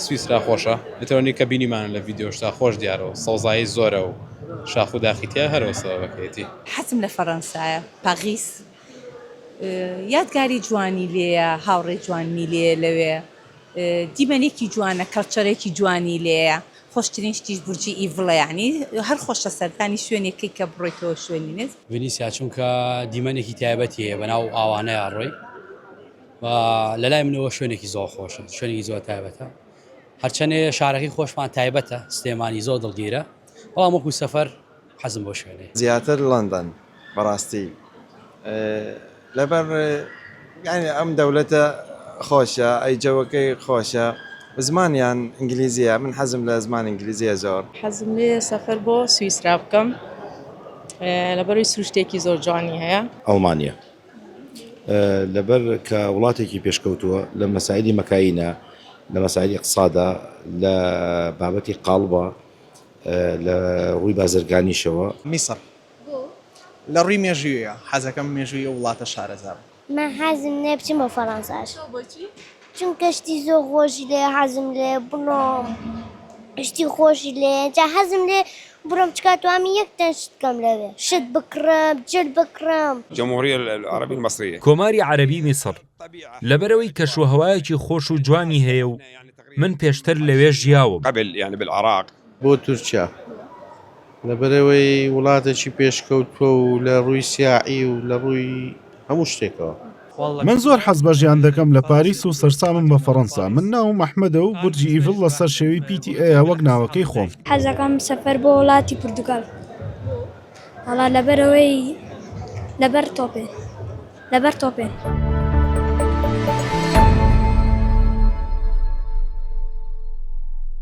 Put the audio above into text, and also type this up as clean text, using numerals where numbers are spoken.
سویسرا خۆشە ئەتەوەنی کە بینیمانە لە ڤیددیۆشتا خۆش دیارەوە سەوزایی زۆرە و شاخ و داخیتیا هەرەوە سەبەکەیەتی حەزم لە فەڕەنسایە پاریس یادگاری جوانی لێیە هاوڕێ جوانی لێ لەوێ دیمەنێکی جوانە کەڵچەرێکی جوانی لێیە خۆشترین شتیش بورجی ئیڤڵە یعنی هەر خۆشە سەردانی شوێنێکی کە بڕۆیتەوە شوێنی نێت ڤینیسیا چونکە دیمەنێکی تایبەتی هەیە بەناو ئاوانەیە ڕۆی و لەلای منەوە شوێنێکی زۆر خۆشە شوێنێکی زۆر تایبەتە هەرچەندێ شارەکەی خۆشمان تایبەتە سلێمانی زۆر دڵگیرە بەڵام وەکو سەفەر حەزم بۆ شوێنێ زیاتر لەندەن بەڕاستی لەبەر یعنی ئەم دەولەتە خۆشە ئەیجەوەکەی خۆشە زمانیان ئینگلیزیە من حەزم لە زمان ئینگلیزیە زۆر حەزم لێ سەفەر بۆ سویسرا بکەم لەبەروی سروشتێکی زۆر جوانی هەیە ئەڵمانیا لەبەر کە وڵاتێکی پێشکەوتووە لە مەسایلی مەکاینە لە مەسایلی اقتصادا لە بابەتی قاڵبە لە ڕووی بازرگانیشەوە میسر لە ڕووی مێژوویە حەزەکەم مێژووی وڵاتە شارەزار من حەزم لێ بچم بۆ فەڕەنساش چونکە شتی زۆر خۆشی لێ حەزم لێ بڕۆم شتی خۆشی لێ جا حەزم لێ بڕۆم چکاتوامی یەکتەن شت بکەم لەوێ شت بکڕم جل بکڕم جمهورية العربية المصرية کۆماری عەرەبی میسر لەبەرەوەی کەشوهەوایەکی خۆش و جوانی هەیە و من پێشتر لەوێ ژیاوم قبل يعني بالعراق بۆ تورکیا لەبەرەوەی وڵاتێکی پێشکەوتووە و لە ڕووی سیاعی و لە ڕووی هەموو شتێکەوە من زۆر حەز بە ژیان دەکەم لە پاریس و سەرسامم بە فەڕەنسا من ناوم ئەحمەدە و بورجی ئیڤڵ لەسەر شێوی PTA وەک ناوەکەی خۆم حەزەکەم سەفەر بۆ وڵاتی پورتوگال هەڵا لەبەرەوەی لەبەر تۆپێن